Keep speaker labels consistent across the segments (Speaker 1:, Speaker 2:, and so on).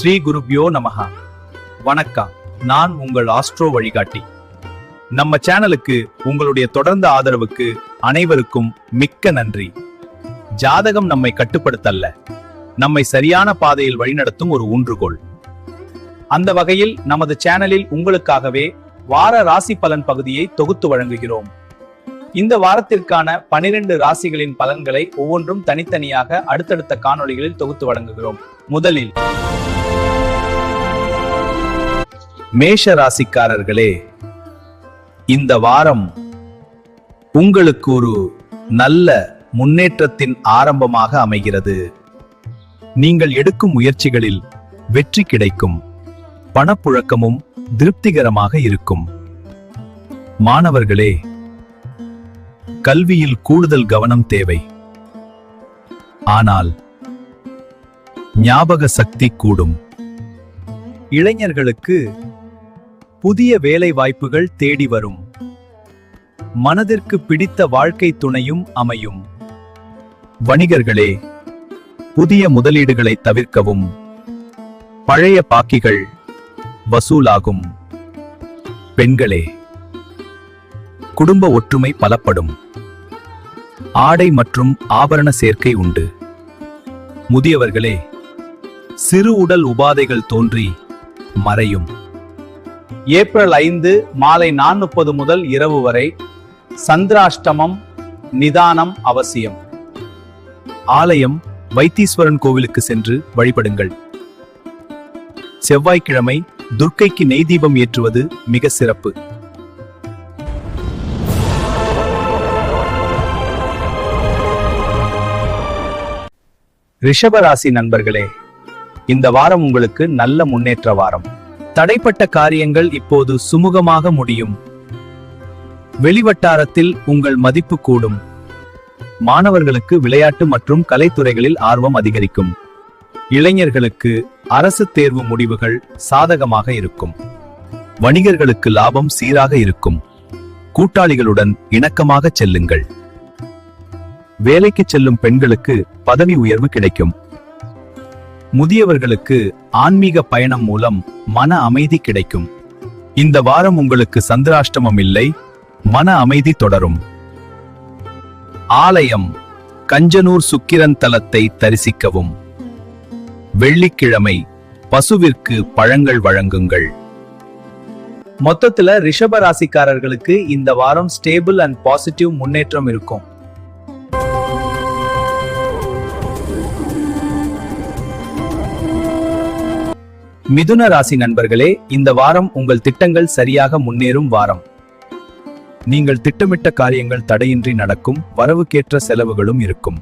Speaker 1: ஸ்ரீ குருப்யோ நமஹா. வணக்கம், நான் உங்கள் ஆஸ்ட்ரோ வழிகாட்டி. நம்ம சேனலுக்கு உங்களுடைய தொடர்ந்த ஆதரவுக்கு அனைவருக்கும் மிக்க நன்றி. ஜாதகம் நம்மை கட்டுப்படுத்தல்ல, நம்மை சரியான பாதையில் வழிநடத்தும் ஒரு ஊன்றுகோல். அந்த வகையில் நமது சேனலில் உங்களுக்காகவே வார ராசி பலன் பகுதியை தொகுத்து வழங்குகிறோம். இந்த வாரத்திற்கான 12 ராசிகளின் பலன்களை ஒவ்வொன்றும் தனித்தனியாக அடுத்தடுத்த காணொளிகளில் தொகுத்து வழங்குகிறோம். முதலில் மேஷ ராசிக்காரர்களே, இந்த வாரம் உங்களுக்கு ஒரு நல்ல முன்னேற்றத்தின் ஆரம்பமாக அமைகிறது. நீங்கள் எடுக்கும் முயற்சிகளில் வெற்றி கிடைக்கும். பணப்புழக்கமும் திருப்திகரமாக இருக்கும். மாணவர்களே, கல்வியில் கூடுதல் கவனம் தேவை. ஆனால் ஞாபக சக்தி கூடும். இளைஞர்களுக்கு புதிய வேலை வாய்ப்புகள் தேடி வரும். மனதிற்கு பிடித்த வாழ்க்கை துணையும் அமையும். வணிகர்களே, புதிய முதலீடுகளை தவிர்க்கவும். பழைய பாக்கிகள் வசூலாகும். பெண்களே, குடும்ப ஒற்றுமை பலப்படும். ஆடை மற்றும் ஆபரண சேர்க்கை உண்டு. முதியவர்களே, சிறு உடல் உபாதைகள் தோன்றி மறையும். ஏப்ரல் 5 மாலை 4:30 முதல் இரவு வரை சந்திராஷ்டமம். நிதானம் அவசியம். ஆலயம் வைத்தீஸ்வரன் கோவிலுக்கு சென்று வழிபடுங்கள். செவ்வாய்க்கிழமை துர்க்கைக்கு நெய் தீபம் ஏற்றுவது மிக சிறப்பு. ரிஷபராசி நண்பர்களே, இந்த வாரம் உங்களுக்கு நல்ல முன்னேற்ற வாரம். தடைப்பட்ட காரியங்கள் இப்போது சுமூகமாக முடியும். வெளிவட்டாரத்தில் உங்கள் மதிப்பு கூடும். மாணவர்களுக்கு விளையாட்டு மற்றும் கலைத்துறைகளில் ஆர்வம் அதிகரிக்கும். இளைஞர்களுக்கு அரசு தேர்வு முடிவுகள் சாதகமாக இருக்கும். வணிகர்களுக்கு லாபம் சீராக இருக்கும். கூட்டாளிகளுடன் இணக்கமாக செல்லுங்கள். வேலைக்கு செல்லும் பெண்களுக்கு பதவி உயர்வு கிடைக்கும். முதியவர்களுக்கு ஆன்மீக பயணம் மூலம் மன அமைதி கிடைக்கும். இந்த வாரம் உங்களுக்கு சந்திராஷ்டமம் இல்லை, மன அமைதி தொடரும். ஆலயம் கஞ்சனூர் சுக்கிரன் தலத்தை தரிசிக்கவும். வெள்ளிக்கிழமை பசுவிற்கு பழங்கள் வழங்குங்கள். மொத்தத்துல ரிஷப ராசிக்காரர்களுக்கு இந்த வாரம் ஸ்டேபிள் அண்ட் பாசிட்டிவ் முன்னேற்றம் இருக்கும். மிதுன ராசி நண்பர்களே, இந்த வாரம் உங்கள் திட்டங்கள் சரியாக முன்னேறும் வாரம். நீங்கள் திட்டமிட்ட காரியங்கள் தடையின்றி நடக்கும். வரவுக்கேற்ற செலவுகளும் இருக்கும்.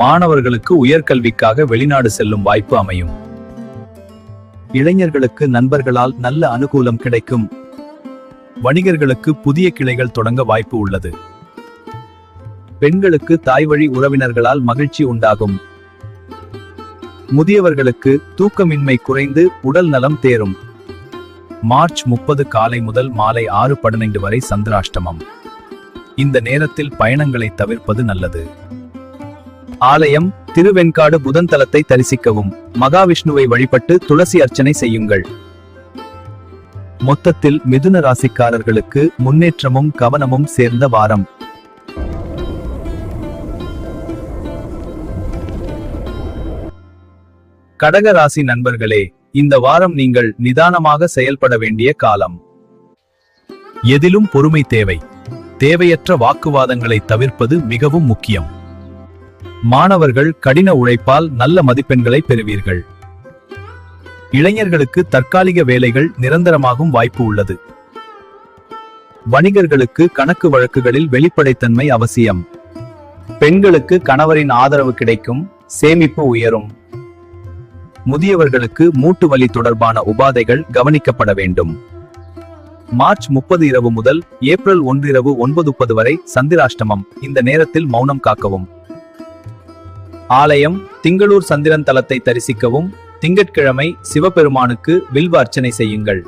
Speaker 1: மாணவர்களுக்கு உயர்கல்விக்காக வெளிநாடு செல்லும் வாய்ப்பு அமையும். இளைஞர்களுக்கு நண்பர்களால் நல்ல அனுகூலம் கிடைக்கும். வணிகர்களுக்கு புதிய கிளைகள் தொடங்க வாய்ப்பு உள்ளது. பெண்களுக்கு தாய்வழி உறவினர்களால் மகிழ்ச்சி உண்டாகும். முதியவர்களுக்கு தூக்கமின்மை குறைந்து உடல் நலம் தேரும். மார்ச் 30 காலை முதல் மாலை 6:15 வரை சந்திராஷ்டமம். இந்த நேரத்தில் பயணங்களை தவிர்ப்பது நல்லது. ஆலயம் திருவெண்காடு புதன் தலத்தை தரிசிக்கவும். மகாவிஷ்ணுவை வழிபட்டு துளசி அர்ச்சனை செய்யுங்கள். மொத்தத்தில் மிதுன ராசிக்காரர்களுக்கு முன்னேற்றமும் கவனமும் சேர்ந்த வாரம். கடக ராசி நண்பர்களே, இந்த வாரம் நீங்கள் நிதானமாக செயல்பட வேண்டிய காலம். எதிலும் பொறுமை தேவை. தேவையற்ற வாக்குவாதங்களை தவிர்ப்பது மிகவும் முக்கியம். மாணவர்கள் கடின உழைப்பால் நல்ல மதிப்பெண்களை பெறுவீர்கள். இளைஞர்களுக்கு தற்காலிக வேலைகள் நிரந்தரமாகும் வாய்ப்பு உள்ளது. வணிகர்களுக்கு கணக்கு வழக்குகளில் வெளிப்படைத்தன்மை அவசியம். பெண்களுக்கு கணவரின் ஆதரவு கிடைக்கும். சேமிப்பு உயரும். முதியவர்களுக்கு மூட்டு வலி தொடர்பான உபாதைகள் கவனிக்கப்பட வேண்டும். மார்ச் 30 இரவு முதல் ஏப்ரல் 1 இரவு 9:30 வரை சந்திராஷ்டமம். இந்த நேரத்தில் மௌனம் காக்கவும். ஆலயம் திங்களூர் சந்திரன் தலத்தை தரிசிக்கவும். திங்கட்கிழமை சிவபெருமானுக்கு வில்வ அர்ச்சனை செய்யுங்கள்.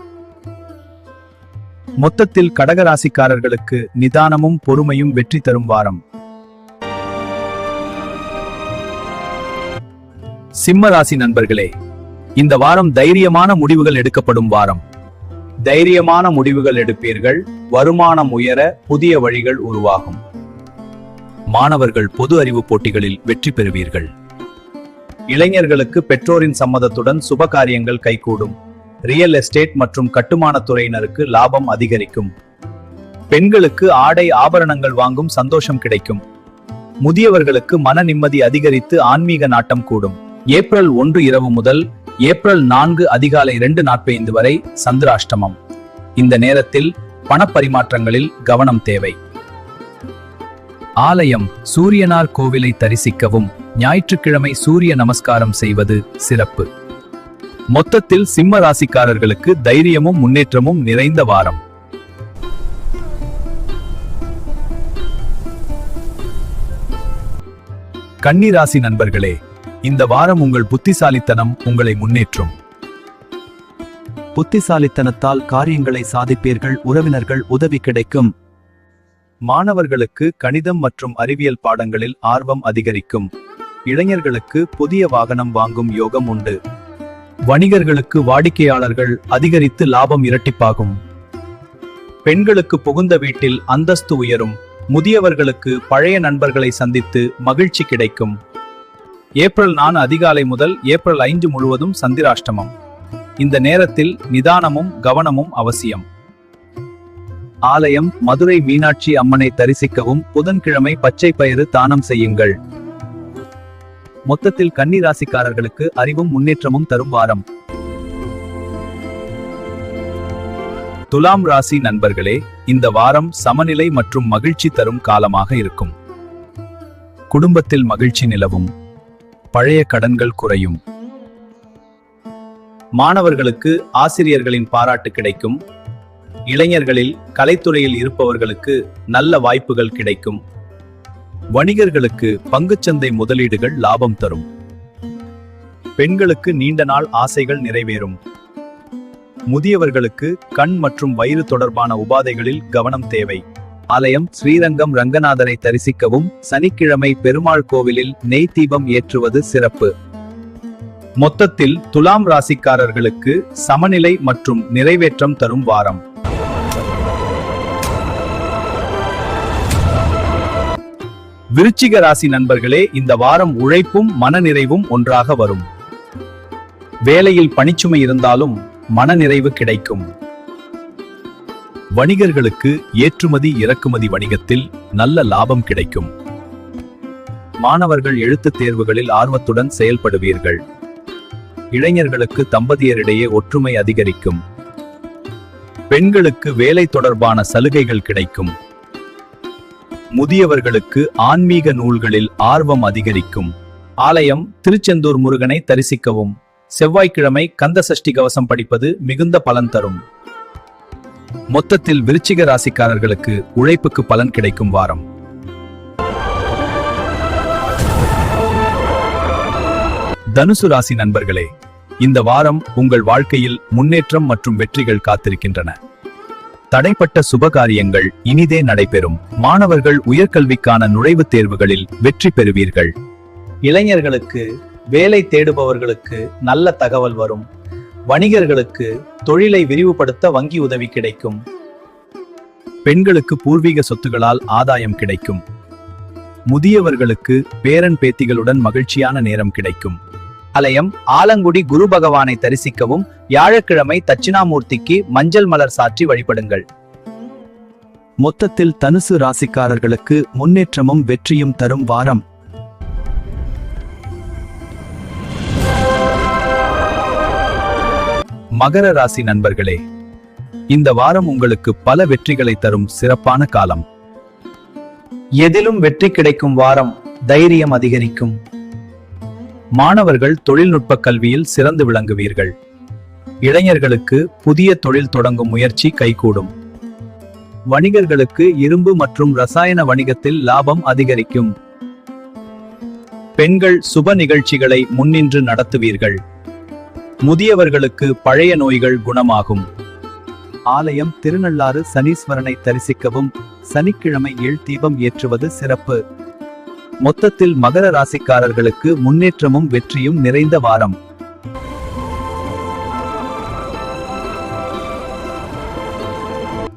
Speaker 1: மொத்தத்தில் கடகராசிக்காரர்களுக்கு நிதானமும் பொறுமையும் வெற்றி தரும் வாரம். சிம்ம ராசி நண்பர்களே, இந்த வாரம் தைரியமான முடிவுகள் எடுக்கப்படும் வாரம். தைரியமான முடிவுகள் எடுப்பீர்கள். வருமானம் உயர புதிய வழிகள் உருவாகும். மாணவர்கள் பொது அறிவு போட்டிகளில் வெற்றி பெறுவீர்கள். இளைஞர்களுக்கு பெற்றோரின் சம்மதத்துடன் சுப காரியங்கள் கைகூடும். ரியல் எஸ்டேட் மற்றும் கட்டுமானத் துறையினருக்கு லாபம் அதிகரிக்கும். பெண்களுக்கு ஆடை ஆபரணங்கள் வாங்கும் சந்தோஷம் கிடைக்கும். முதியவர்களுக்கு மன நிம்மதி அதிகரித்து ஆன்மீக நாட்டம் கூடும். ஏப்ரல் 1 இரவு முதல் ஏப்ரல் 4 அதிகாலை 2:45 வரை சந்திராஷ்டமம். இந்த நேரத்தில் பணப்பரிமாற்றங்களில் கவனம் தேவை. ஆலயம் சூரியனார் கோவிலை தரிசிக்கவும் ஞாயிற்றுக்கிழமை சூரிய நமஸ்காரம் செய்வது சிறப்பு. மொத்தத்தில் சிம்ம ராசிக்காரர்களுக்கு தைரியமும் முன்னேற்றமும் நிறைந்த வாரம். கன்னி ராசி நண்பர்களே, இந்த வாரம் உங்கள் புத்திசாலித்தனம் உங்களை முன்னேற்றும்.
Speaker 2: புத்திசாலித்தனத்தால் காரியங்களை சாதிப்பீர்கள். உறவினர்கள் உதவி கிடைக்கும்.
Speaker 1: மாணவர்களுக்கு கணிதம் மற்றும் அறிவியல் பாடங்களில் ஆர்வம் அதிகரிக்கும். இளைஞர்களுக்கு புதிய வாகனம் வாங்கும் யோகம் உண்டு. வணிகர்களுக்கு வாடிக்கையாளர்கள் அதிகரித்து லாபம் இரட்டிப்பாகும். பெண்களுக்கு புகுந்த வீட்டில் அந்தஸ்து உயரும். முதியவர்களுக்கு பழைய நண்பர்களை சந்தித்து மகிழ்ச்சி கிடைக்கும். ஏப்ரல் 4 அதிகாலை முதல் ஏப்ரல் 5 முழுவதும் சந்திராஷ்டமம். இந்த நேரத்தில் நிதானமும் கவனமும் அவசியம். ஆலயம் மதுரை மீனாட்சி அம்மனை தரிசிக்கவும் புதன்கிழமை பச்சை பயிறு தானம் செய்யுங்கள். மொத்தத்தில் கன்னி ராசிக்காரர்களுக்கு அறிவும் முன்னேற்றமும் தரும் வாரம். துலாம் ராசி நண்பர்களே, இந்த வாரம் சமநிலை மற்றும் மகிழ்ச்சி தரும் காலமாக இருக்கும். குடும்பத்தில் மகிழ்ச்சி நிலவும். பழைய கடன்கள் குறையும். மாணவர்களுக்கு ஆசிரியர்களின் பாராட்டு கிடைக்கும். இளைஞர்களில் கலைத்துறையில் இருப்பவர்களுக்கு நல்ல வாய்ப்புகள் கிடைக்கும். வணிகர்களுக்கு பங்குச்சந்தை முதலீடுகள் லாபம் தரும். பெண்களுக்கு நீண்ட நாள் ஆசைகள் நிறைவேறும். முதியவர்களுக்கு கண் மற்றும் வயிறு தொடர்பான உபாதைகளில் கவனம் தேவை. ஆலயம் ஸ்ரீரங்கம் ரங்கநாதரை தரிசிக்கவும் சனிக்கிழமை பெருமாள் கோவிலில் நெய் தீபம் ஏற்றுவது சிறப்பு. மொத்தத்தில் துலாம் ராசிக்காரர்களுக்கு சமநிலை மற்றும் நிறைவேற்றம் தரும் வாரம். விருச்சிக ராசி நண்பர்களே, இந்த வாரம் உழைப்பும் மனநிறைவும் ஒன்றாக வரும். வேலையில் பணிச்சுமை இருந்தாலும் மனநிறைவு கிடைக்கும். வணிகர்களுக்கு ஏற்றுமதி இறக்குமதி வணிகத்தில் நல்ல லாபம் கிடைக்கும். மாணவர்கள் எழுத்துத் தேர்வுகளில் ஆர்வத்துடன் செயல்படுவீர்கள். இளைஞர்களுக்கு தம்பதியரிடையே ஒற்றுமை அதிகரிக்கும். பெண்களுக்கு வேலை தொடர்பான சலுகைகள் கிடைக்கும். முதியவர்களுக்கு ஆன்மீக நூல்களில் ஆர்வம் அதிகரிக்கும். ஆலயம் திருச்செந்தூர் முருகனை தரிசிக்கவும். செவ்வாய்க்கிழமை கந்த சஷ்டி கவசம் படிப்பது மிகுந்த பலன் தரும். மொத்தத்தில் விருச்சிக ராசிக்காரர்களுக்கு உழைப்புக்கு பலன் கிடைக்கும் வாரம். தனுசு ராசி நண்பர்களே, இந்த வாரம் உங்கள் வாழ்க்கையில் முன்னேற்றம் மற்றும் வெற்றிகள் காத்திருக்கின்றன. தடைப்பட்ட சுபகாரியங்கள் இனிதே நடைபெறும். மாணவர்கள் உயர்கல்விக்கான நுழைவுத் தேர்வுகளில் வெற்றி பெறுவீர்கள். இளைஞர்களுக்கு வேலை தேடுபவர்களுக்கு நல்ல தகவல் வரும். வணிகர்களுக்கு தொழிலை விரிவுபடுத்த வங்கி உதவி கிடைக்கும். பெண்களுக்கு பூர்வீக சொத்துகளால் ஆதாயம் கிடைக்கும். முதியவர்களுக்கு பேரன் பேத்திகளுடன் மகிழ்ச்சியான நேரம் கிடைக்கும். ஆலயம் ஆலங்குடி குரு பகவானை தரிசிக்கவும் வியாழக்கிழமை தட்சிணாமூர்த்திக்கு மஞ்சள் மலர் சாற்றி வழிபடுங்கள்.
Speaker 2: மொத்தத்தில் தனுசு ராசிக்காரர்களுக்கு முன்னேற்றமும் வெற்றியும் தரும் வாரம்.
Speaker 1: மகர ராசி நண்பர்களே, இந்த வாரம் உங்களுக்கு பல வெற்றிகளை தரும் சிறப்பான காலம். எதிலும் வெற்றி கிடைக்கும் வாரம். தைரியம் அதிகரிக்கும். மாணவர்கள் தொழில்நுட்ப கல்வியில் சிறந்து விளங்குவீர்கள். இளைஞர்களுக்கு புதிய தொழில் தொடங்கும் முயற்சி கைகூடும். வணிகர்களுக்கு இரும்பு மற்றும் ரசாயன வணிகத்தில் லாபம் அதிகரிக்கும். பெண்கள் சுப நிகழ்ச்சிகளை முன்னின்று நடத்துவீர்கள். முதியவர்களுக்கு பழைய நோய்கள் குணமாகும். ஆலயம் திருநள்ளாறு சனீஸ்வரனை தரிசிக்கவும் சனிக்கிழமை எள் தீபம் ஏற்றுவது சிறப்பு. மொத்தத்தில் மகர ராசிக்காரர்களுக்கு முன்னேற்றமும் வெற்றியும் நிறைந்த வாரம்.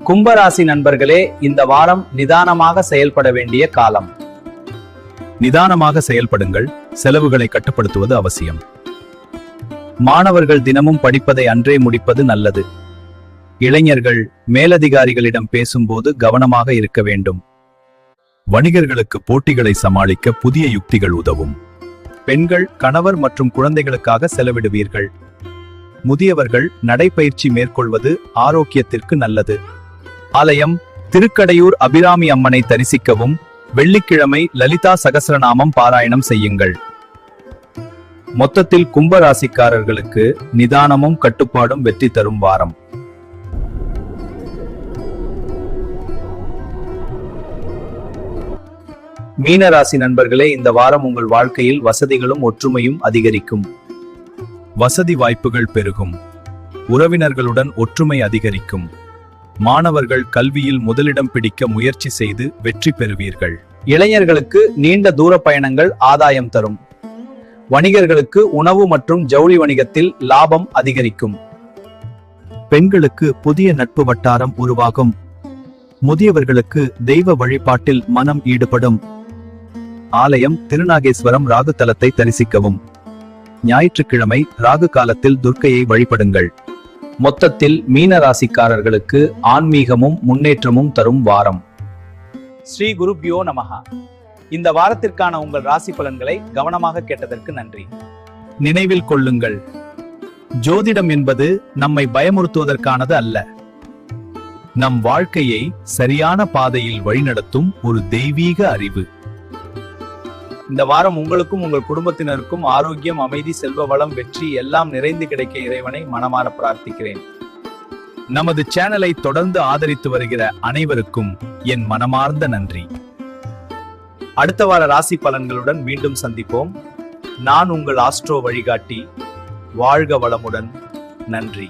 Speaker 1: கும்பராசி நண்பர்களே, இந்த வாரம் நிதானமாக செயல்பட வேண்டிய காலம்.
Speaker 2: நிதானமாக செயல்படுங்கள். செலவுகளை கட்டுப்படுத்துவது அவசியம். மாணவர்கள் தினமும் படிப்பதை அன்றே முடிப்பது நல்லது. இளைஞர்கள் மேலதிகாரிகளிடம் பேசும்போது கவனமாக இருக்க வேண்டும். வணிகர்களுக்கு போட்டிகளை சமாளிக்க புதிய யுக்திகள் உதவும். பெண்கள் கணவர் மற்றும் குழந்தைகளுக்காக செலவிடுவீர்கள். முதியவர்கள் நடைப்பயிற்சி மேற்கொள்வது ஆரோக்கியத்திற்கு நல்லது. ஆலயம் திருக்கடையூர் அபிராமி அம்மனை தரிசிக்கவும். வெள்ளிக்கிழமை லலிதா சகஸ்ரநாமம் பாராயணம் செய்யுங்கள். மொத்தத்தில் கும்பராசிக்காரர்களுக்கு நிதானமும் கட்டுப்பாடும் வெற்றி தரும் வாரம். மீனராசி நண்பர்களே, இந்த வாரம் உங்கள் வாழ்க்கையில் வசதிகளும் ஒற்றுமையும் அதிகரிக்கும். வசதி வாய்ப்புகள் பெருகும். உறவினர்களுடன் ஒற்றுமை அதிகரிக்கும். மாணவர்கள் கல்வியில் முதலிடம் பிடிக்க முயற்சி செய்து வெற்றி பெறுவீர்கள். இளைஞர்களுக்கு நீண்ட தூர பயணங்கள் ஆதாயம் தரும். வணிகர்களுக்கு உணவு மற்றும் ஜவுளி வணிகத்தில் லாபம் அதிகரிக்கும். பெண்களுக்கு புதிய நட்பு வட்டாரம் உருவாகும். முதியவர்களுக்கு தெய்வ வழிபாட்டில் மனம் ஈடுபடும். ஆலயம் திருநாகேஸ்வரம் ராகு தலத்தை தரிசிக்கவும். ஞாயிற்றுக்கிழமை ராகு காலத்தில் துர்க்கையை வழிபடுங்கள். மொத்தத்தில் மீன ராசிக்காரர்களுக்கு ஆன்மீகமும் முன்னேற்றமும் தரும் வாரம். ஸ்ரீ குருப்யோ நமஹா. இந்த வாரத்திற்கான உங்கள் ராசி பலன்களை கவனமாக கேட்டதற்கு நன்றி. நினைவில் கொள்ளுங்கள், ஜோதிடம் என்பது நம்மை பயமுறுத்துவதற்கானது அல்ல. நம் வாழ்க்கையை சரியான பாதையில் வழிநடத்தும் ஒரு தெய்வீக அறிவு. இந்த வாரம் உங்களுக்கும் உங்கள் குடும்பத்தினருக்கும் ஆரோக்கியம், அமைதி, செல்வ வளம், வெற்றி எல்லாம் நிறைந்து கிடைக்க இறைவனை மனமார பிரார்த்திக்கிறேன். நமது சேனலை தொடர்ந்து ஆதரித்து வருகிற அனைவருக்கும் என் மனமார்ந்த நன்றி. அடுத்த வார ராசி பலன்களுடன் மீண்டும் சந்திப்போம். நான் உங்கள் ஆஸ்ட்ரோ வழிகாட்டி. வாழ்க வளமுடன். நன்றி.